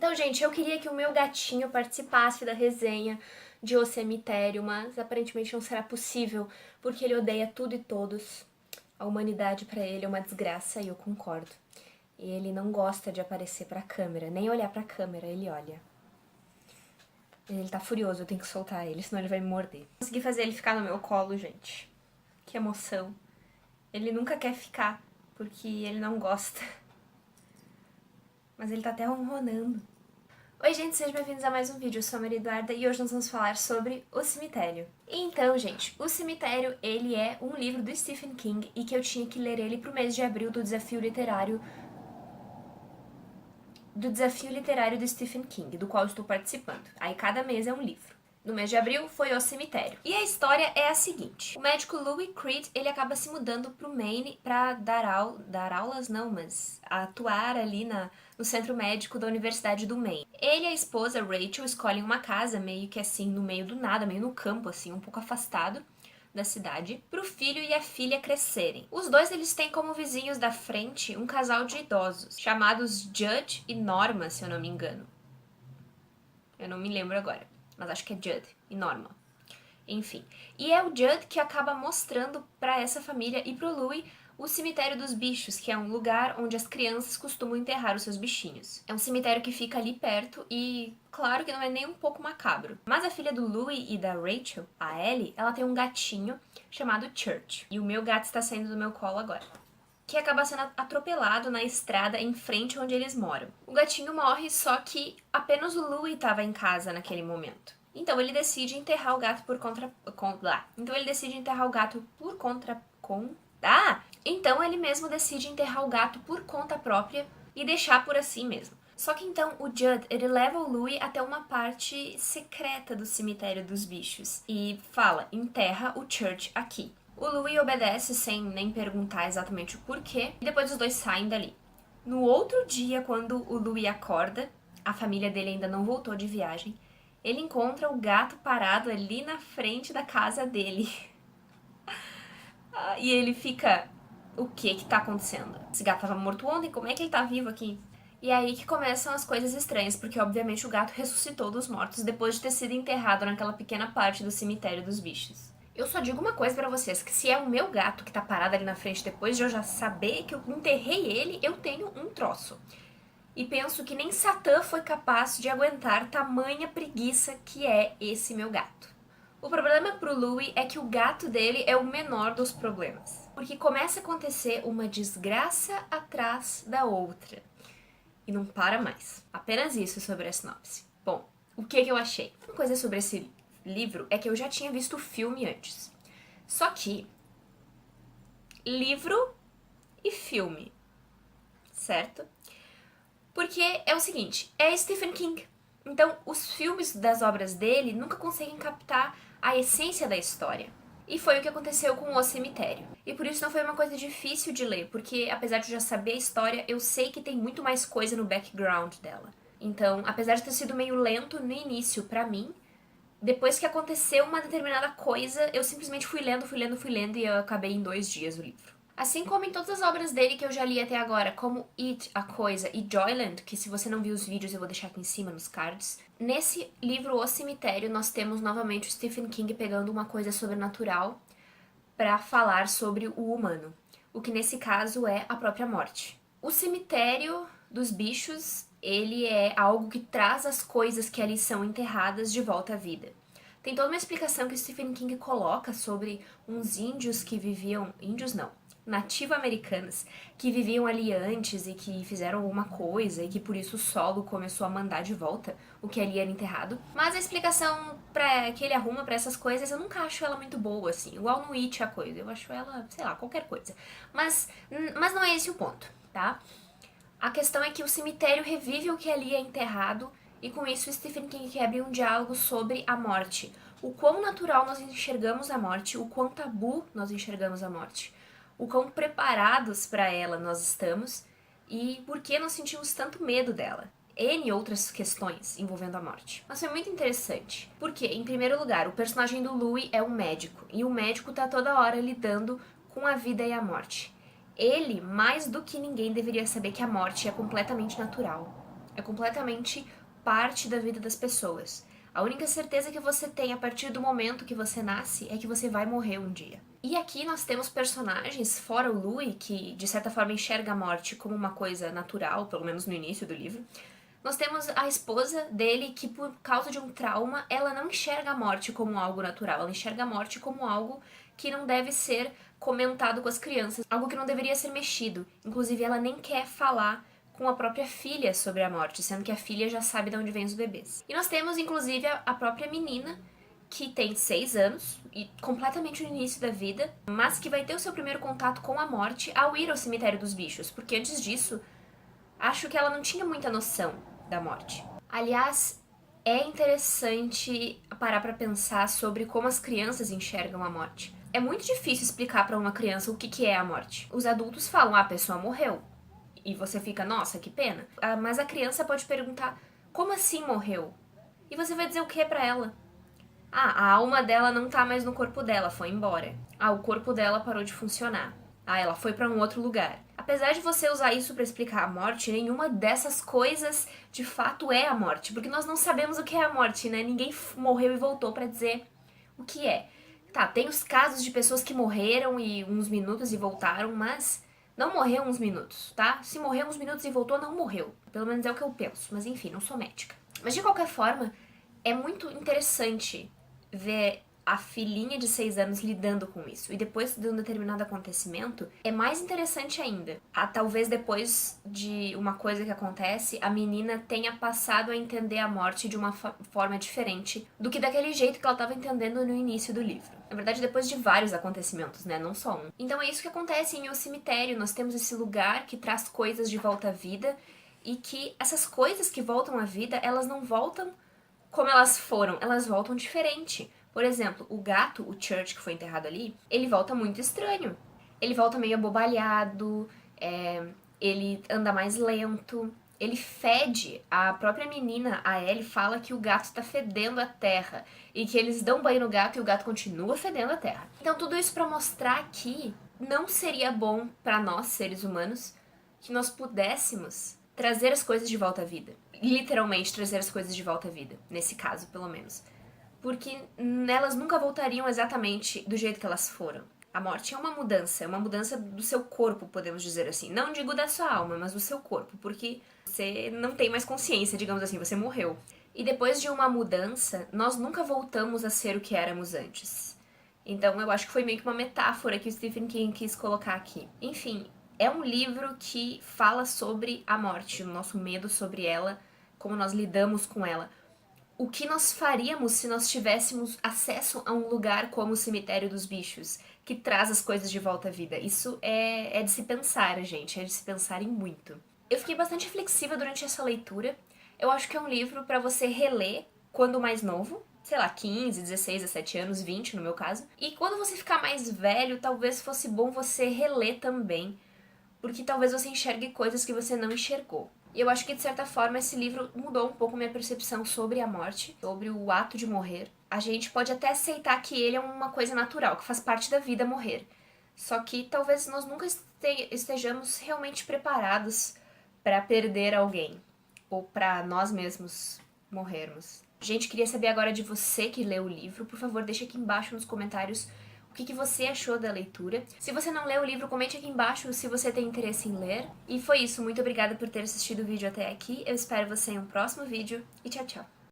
Então, gente, eu queria que o meu gatinho participasse da resenha de O Cemitério, mas aparentemente não será possível, porque ele odeia tudo e todos. A humanidade pra ele é uma desgraça e eu concordo. E ele não gosta de aparecer pra câmera, nem olhar pra câmera, ele olha. Ele tá furioso, eu tenho que soltar ele, senão ele vai me morder. Consegui fazer ele ficar no meu colo, gente. Que emoção. Ele nunca quer ficar, porque ele não gosta. Mas ele tá até ronronando. Oi gente, sejam bem-vindos a mais um vídeo, eu sou a Maria Eduarda e hoje nós vamos falar sobre O Cemitério. Então, gente, O Cemitério, ele é um livro do Stephen King e que eu tinha que ler ele pro mês de abril do desafio literário do Stephen King, do qual eu estou participando. Aí cada mês é um livro. No mês de abril foi O Cemitério. E a história é a seguinte. O médico Louis Creed, ele acaba se mudando pro Maine pra dar aulas não, mas atuar ali no centro médico da Universidade do Maine. Ele e a esposa Rachel escolhem uma casa meio que assim, no meio do nada, meio no campo assim, um pouco afastado da cidade, pro filho e a filha crescerem. Os dois, eles têm como vizinhos da frente um casal de idosos, chamados Judd e Norma, se eu não me engano. Eu não me lembro agora, mas acho que é Judd e Norma. Enfim. E é o Judd que acaba mostrando pra essa família e pro Louis o Cemitério dos Bichos, que é um lugar onde as crianças costumam enterrar os seus bichinhos. É um cemitério que fica ali perto e, claro que não é nem um pouco macabro. Mas a filha do Louis e da Rachel, a Ellie, ela tem um gatinho chamado Church. E o meu gato está saindo do meu colo agora. Que acaba sendo atropelado na estrada em frente onde eles moram. O gatinho morre, só que apenas o Louis estava em casa naquele momento. Então ele decide enterrar o gato por Então ele decide enterrar o gato por Então ele mesmo decide enterrar o gato por conta própria e deixar por assim mesmo. Só que então o Judd, ele leva o Louis até uma parte secreta do cemitério dos bichos e fala, enterra o Church aqui. O Louis obedece sem nem perguntar exatamente o porquê e depois os dois saem dali. No outro dia, quando o Louis acorda, a família dele ainda não voltou de viagem, ele encontra o gato parado ali na frente da casa dele. E ele fica, o que tá acontecendo? Esse gato tava morto ontem, como é que ele tá vivo aqui? E é aí que começam as coisas estranhas, porque obviamente o gato ressuscitou dos mortos depois de ter sido enterrado naquela pequena parte do cemitério dos bichos. Eu só digo uma coisa pra vocês, que se é o meu gato que tá parado ali na frente depois de eu já saber que eu enterrei ele, eu tenho um troço. E penso que nem Satã foi capaz de aguentar tamanha preguiça que é esse meu gato. O problema pro Louis é que o gato dele é o menor dos problemas. Porque começa a acontecer uma desgraça atrás da outra. E não para mais. Apenas isso sobre a sinopse. Bom, o que eu achei? Uma coisa sobre esse livro é que eu já tinha visto o filme antes. Só que livro e filme, certo? Porque é o seguinte, é Stephen King. Então, os filmes das obras dele nunca conseguem captar a essência da história. E foi o que aconteceu com O Cemitério. E por isso não foi uma coisa difícil de ler, porque apesar de eu já saber a história, eu sei que tem muito mais coisa no background dela. Então, apesar de ter sido meio lento no início pra mim, depois que aconteceu uma determinada coisa, eu simplesmente fui lendo e eu acabei em 2 dias o livro. Assim como em todas as obras dele que eu já li até agora, como It, A Coisa e Joyland, que se você não viu os vídeos eu vou deixar aqui em cima nos cards. Nesse livro, O Cemitério, nós temos novamente o Stephen King pegando uma coisa sobrenatural para falar sobre o humano, o que nesse caso é a própria morte. O cemitério dos bichos, ele é algo que traz as coisas que ali são enterradas de volta à vida. Tem toda uma explicação que o Stephen King coloca sobre uns índios que viviam... Índios não, nativo-americanas que viviam ali antes e que fizeram alguma coisa e que por isso o solo começou a mandar de volta o que ali era enterrado. Mas a explicação que ele arruma pra essas coisas, eu nunca acho ela muito boa, assim. Igual no It, A Coisa. Eu acho ela, sei lá, qualquer coisa. Mas não é esse o ponto, tá? A questão é que o cemitério revive o que ali é enterrado e com isso o Stephen King quer abrir um diálogo sobre a morte. O quão natural nós enxergamos a morte, o quão tabu nós enxergamos a morte. O quão preparados para ela nós estamos e por que nós sentimos tanto medo dela. N outras questões envolvendo a morte. Mas foi muito interessante, porque, em primeiro lugar, o personagem do Louis é um médico, e o médico tá toda hora lidando com a vida e a morte. Ele, mais do que ninguém, deveria saber que a morte é completamente natural. É completamente parte da vida das pessoas. A única certeza que você tem a partir do momento que você nasce é que você vai morrer um dia. E aqui nós temos personagens, fora o Louis, que de certa forma enxerga a morte como uma coisa natural, pelo menos no início do livro. Nós temos a esposa dele que, por causa de um trauma, ela não enxerga a morte como algo natural, ela enxerga a morte como algo que não deve ser comentado com as crianças, algo que não deveria ser mexido. Inclusive, ela nem quer falar com a própria filha sobre a morte, sendo que a filha já sabe de onde vêm os bebês. E nós temos, inclusive, a própria menina, que tem 6 anos, e completamente no início da vida, mas que vai ter o seu primeiro contato com a morte ao ir ao cemitério dos bichos, porque antes disso, acho que ela não tinha muita noção da morte. Aliás, é interessante parar pra pensar sobre como as crianças enxergam a morte. É muito difícil explicar pra uma criança o que é a morte. Os adultos falam, a pessoa morreu. E você fica, nossa, que pena. Mas a criança pode perguntar, como assim morreu? E você vai dizer o que pra ela? A alma dela não tá mais no corpo dela, foi embora. O corpo dela parou de funcionar. Ela foi pra um outro lugar. Apesar de você usar isso pra explicar a morte, nenhuma dessas coisas de fato é a morte, porque nós não sabemos o que é a morte, né? Ninguém morreu e voltou pra dizer o que é. Tá, tem os casos de pessoas que morreram e uns minutos e voltaram, mas não morreu uns minutos, tá? Se morreu uns minutos e voltou, não morreu. Pelo menos é o que eu penso, mas enfim, não sou médica. Mas de qualquer forma, é muito interessante ver a filhinha de 6 anos lidando com isso. E depois de um determinado acontecimento, é mais interessante ainda. Talvez depois de uma coisa que acontece, a menina tenha passado a entender a morte de uma forma diferente do que daquele jeito que ela estava entendendo no início do livro. Na verdade, depois de vários acontecimentos, né? Não só um. Então é isso que acontece em O Cemitério. Nós temos esse lugar que traz coisas de volta à vida e que essas coisas que voltam à vida, elas não voltam como elas foram, elas voltam diferente. Por exemplo, o gato, o Church, que foi enterrado ali, ele volta muito estranho. Ele volta meio abobalhado, ele anda mais lento, ele fede. A própria menina, a Ellie, fala que o gato está fedendo a terra e que eles dão banho no gato e o gato continua fedendo a terra. Então tudo isso para mostrar que não seria bom para nós, seres humanos, que nós pudéssemos trazer as coisas de volta à vida. Literalmente trazer as coisas de volta à vida, nesse caso, pelo menos. Porque elas nunca voltariam exatamente do jeito que elas foram. A morte é uma mudança do seu corpo, podemos dizer assim. Não digo da sua alma, mas do seu corpo, porque você não tem mais consciência, digamos assim, você morreu. E depois de uma mudança, nós nunca voltamos a ser o que éramos antes. Então eu acho que foi meio que uma metáfora que o Stephen King quis colocar aqui. Enfim, é um livro que fala sobre a morte, o nosso medo sobre ela, como nós lidamos com ela. O que nós faríamos se nós tivéssemos acesso a um lugar como o Cemitério dos Bichos, que traz as coisas de volta à vida? Isso é de se pensar, gente, é de se pensar em muito. Eu fiquei bastante reflexiva durante essa leitura. Eu acho que é um livro para você reler quando mais novo, sei lá, 15, 16, 17 anos, 20 no meu caso. E quando você ficar mais velho, talvez fosse bom você reler também, porque talvez você enxergue coisas que você não enxergou. E eu acho que, de certa forma, esse livro mudou um pouco minha percepção sobre a morte, sobre o ato de morrer. A gente pode até aceitar que ele é uma coisa natural, que faz parte da vida morrer. Só que talvez nós nunca estejamos realmente preparados para perder alguém, ou para nós mesmos morrermos. Gente, queria saber agora de você que leu o livro. Por favor, deixa aqui embaixo nos comentários o que você achou da leitura. Se você não leu o livro, comente aqui embaixo se você tem interesse em ler. E foi isso, muito obrigada por ter assistido o vídeo até aqui. Eu espero você em um próximo vídeo e tchau, tchau!